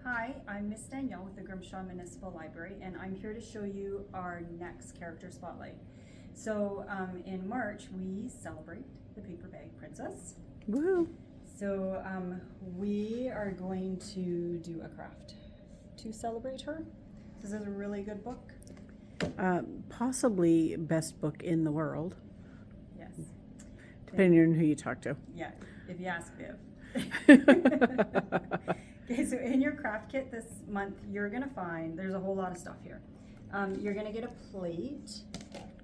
Hi, I'm Miss Danielle with the Grimshaw Municipal Library, and I'm here to show you our next character spotlight. So in March, we celebrate the Paperbag Princess. Woohoo! So we are going to do a craft to celebrate her. This is a really good book. Possibly best book in the world, Yes. depending on who you talk to. Yeah, if you ask Viv. Okay, so in your craft kit this month, you're gonna find, there's a whole lot of stuff here. You're gonna get a plate.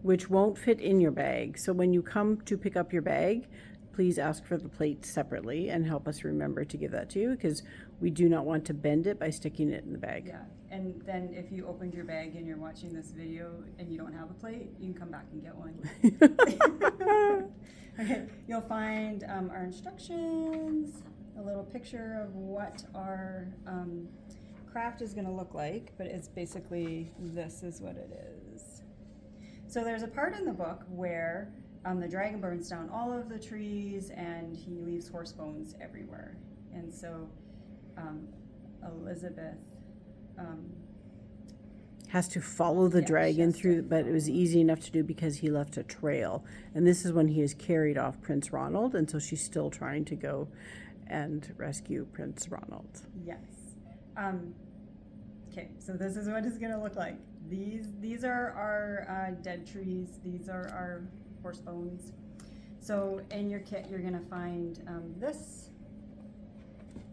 Which won't fit in your bag. So when you come to pick up your bag, please ask for the plate separately and help us remember to give that to you, because we do not want to bend it by sticking it in the bag. Yeah, and then if you opened your bag and you're watching this video and you don't have a plate, you can come back and get one. Okay, you'll find our instructions, a little picture of what our craft is going to look like, but it's basically, this is what it is. So there's a part in the book where the dragon burns down all of the trees and he leaves horse bones everywhere. And so Elizabeth has to follow the dragon through, but it was easy enough to do because he left a trail. And this is when he has carried off Prince Ronald, and so she's still trying to go and rescue Prince Ronald. Yes. Okay, so this is what it's going to look like. These are our dead trees. These are our horse bones. So in your kit, you're going to find this.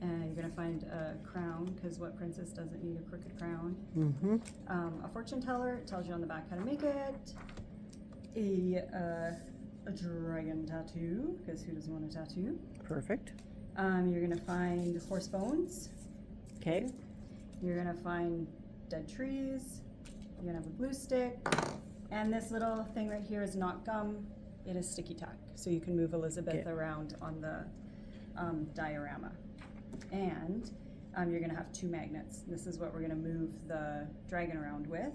And you're going to find a crown, because what princess doesn't need a crooked crown? Mm-hmm. A fortune teller, it tells you on the back how to make it. A dragon tattoo, because who doesn't want a tattoo? Perfect. You're going to find horse bones. Okay. You're going to find dead trees. You're going to have a glue stick. And this little thing right here is not gum. It is sticky tack. So you can move Elizabeth around on the diorama. And you're going to have 2 magnets. This is what we're going to move the dragon around with.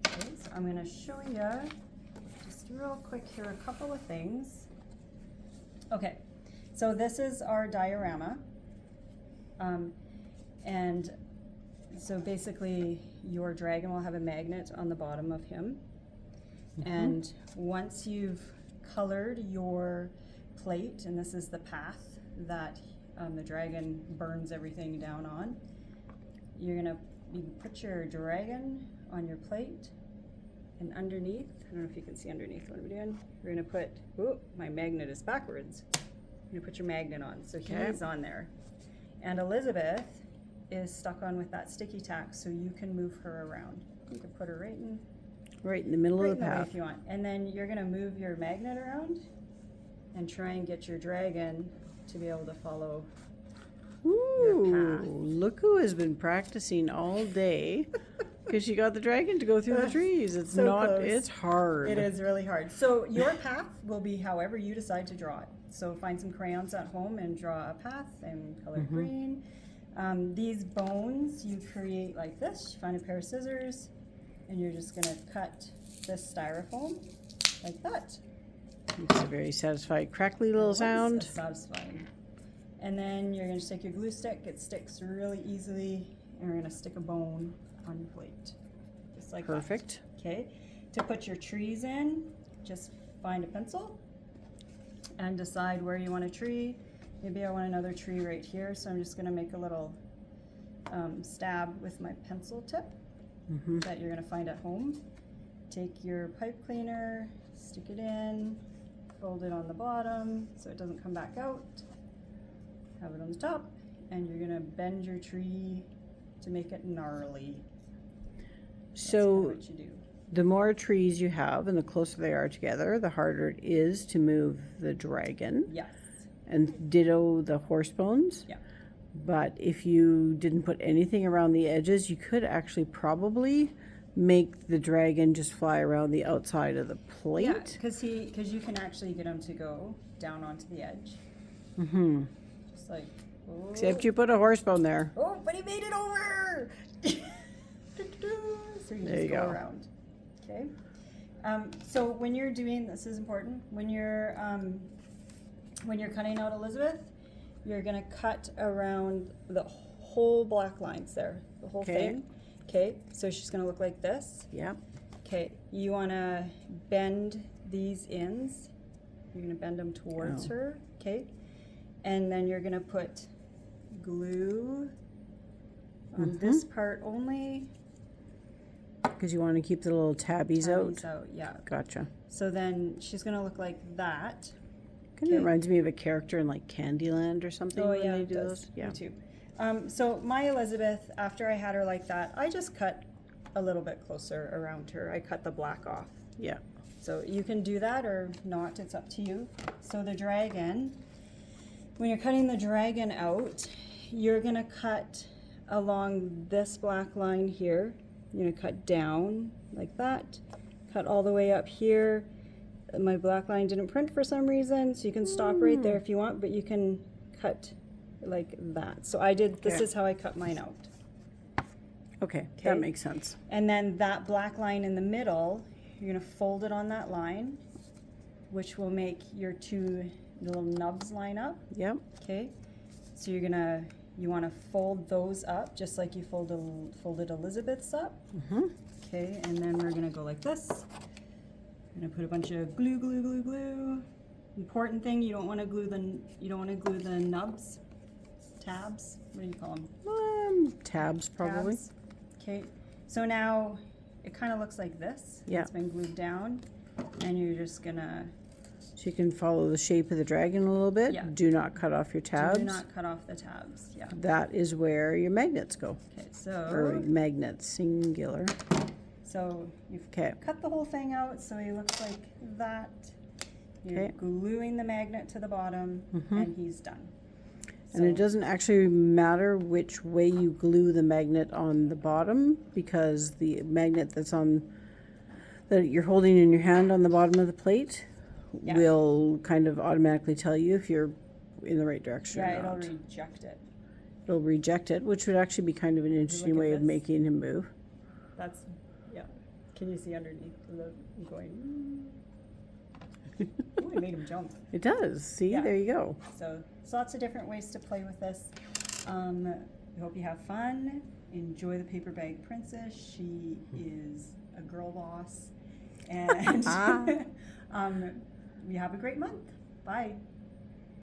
Okay, so I'm going to show you just real quick here a couple of things. Okay, so this is our diorama. And so basically your dragon will have a magnet on the bottom of him. Mm-hmm. And once you've colored your plate, and this is the path that the dragon burns everything down on, you put your dragon on your plate, and underneath, I don't know if you can see underneath what I'm doing, you're going to put, oh, my magnet is backwards. You're going to put your magnet on, so he's on there. And Elizabeth is stuck on with that sticky tack, so you can move her around. You can put her right in the middle of the path if you want. And then you're going to move your magnet around and try and get your dragon to be able to follow your path. Look who has been practicing all day, because she got the dragon to go through the trees. It's so not close. It's hard. It is really hard. So your path will be however you decide to draw it. So find some crayons at home and draw a path and color green. These bones you create like this. You find a pair of scissors and you're just going to cut this styrofoam like that. It's a very satisfying crackly little sound. Satisfying. And then you're going to take your glue stick. It sticks really easily. And we're going to stick a bone on your plate. Just like perfect. That. Okay. To put your trees in, just find a pencil and decide where you want a tree. Maybe I want another tree right here, so I'm just going to make a little stab with my pencil tip that you're going to find at home. Take your pipe cleaner, stick it in, fold it on the bottom so it doesn't come back out. Have it on the top, and you're going to bend your tree to make it gnarly. So what you do. The more trees you have and the closer they are together, the harder it is to move the dragon. Yes. And ditto the horse bones. Yeah. But if you didn't put anything around the edges, you could actually probably make the dragon just fly around the outside of the plate. Yeah, because you can actually get him to go down onto the edge. Mm-hmm. Just like, oh. Except you put a horse bone there. Oh, but he made it over! So you just go around. Okay. So when you're doing, this is important, when you're cutting out Elizabeth, you're going to cut around the whole black lines there, the whole Okay. thing. Okay, so she's gonna look like this. Yep. Okay, you wanna bend these ends. You're gonna bend them towards Oh. her, okay? And then you're gonna put glue on this part only. Because you want to keep the little tabbies out. Tabbies out, yeah. Gotcha. So then she's gonna look like that. Kind of Okay. reminds me of a character in like Candyland or something when they it do does. those. Yeah. Me too. So my Elizabeth, after I had her like that, I just cut a little bit closer around her. I cut the black off. Yeah. So you can do that or not, it's up to you. So the dragon, when you're cutting the dragon out, you're gonna cut along this black line here. You're gonna cut down like that, cut all the way up here. My black line didn't print for some reason, so you can stop right there if you want, but you can cut like that. So I did, this Okay. is how I cut mine out. Okay. Okay. That makes sense. And then that black line in the middle, you're gonna fold it on that line, which will make your two little nubs line up, Yep. okay? So you wanna fold those up, just like you folded Elizabeth's up, okay? And then we're gonna go like this. I'm gonna put a bunch of glue, glue, glue, glue. Important thing, you don't wanna glue the nubs, tabs, what do you call them? Tabs probably. Tabs. Okay, so now it kind of looks like this. Yeah. It's been glued down, and you're just gonna So you can follow the shape of the dragon a little bit. Yeah. Do not cut off your tabs. do not cut off the tabs. Yeah. That is where your magnets go. Okay, Or so magnets, singular. you've Okay. cut the whole thing out, so he looks like that. You're Okay. gluing the magnet to the bottom, and he's done. And it doesn't actually matter which way you glue the magnet on the bottom, because the magnet that you're holding in your hand on the bottom of the plate Yeah. will kind of automatically tell you if you're in the right direction Yeah, or it'll not. reject it. It'll reject it, which would actually be kind of an interesting at way of this. making him move. That's, yeah. Can you see underneath the going? Ooh, it made him jump. It does. See, Yeah. there you go. So there's lots of different ways to play with this. We hope you have fun. Enjoy the paper bag princess. She is a girl boss. And you have a great month. Bye.